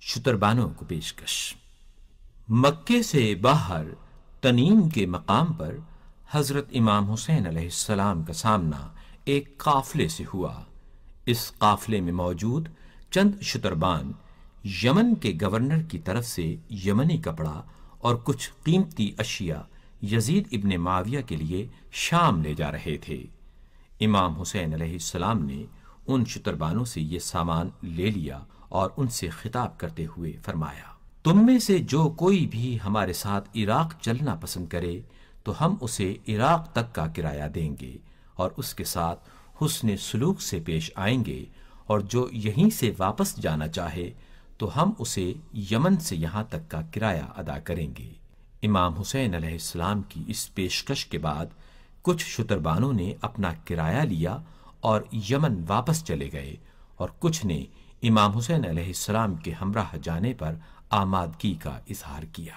شتربانوں کو پیشکش۔ مکے سے باہر تنیم کے مقام پر حضرت امام حسین علیہ السلام کا سامنا ایک قافلے سے ہوا۔ اس قافلے میں موجود چند شتربان یمن کے گورنر کی طرف سے یمنی کپڑا اور کچھ قیمتی اشیاء یزید ابن معاویہ کے لیے شام لے جا رہے تھے۔ امام حسین علیہ السلام نے ان شتربانوں سے یہ سامان لے لیا اور ان سے خطاب کرتے ہوئے فرمایا، تم میں سے جو کوئی بھی ہمارے ساتھ عراق چلنا پسند کرے تو ہم اسے عراق تک کا کرایہ دیں گے اور اس کے ساتھ حسن سلوک سے پیش آئیں گے، اور جو یہیں سے واپس جانا چاہے تو ہم اسے یمن سے یہاں تک کا کرایہ ادا کریں گے۔ امام حسین علیہ السلام کی اس پیشکش کے بعد کچھ شتربانوں نے اپنا کرایہ لیا اور یمن واپس چلے گئے، اور کچھ نے امام حسین علیہ السلام کے ہمراہ جانے پر آمادگی کا اظہار کیا۔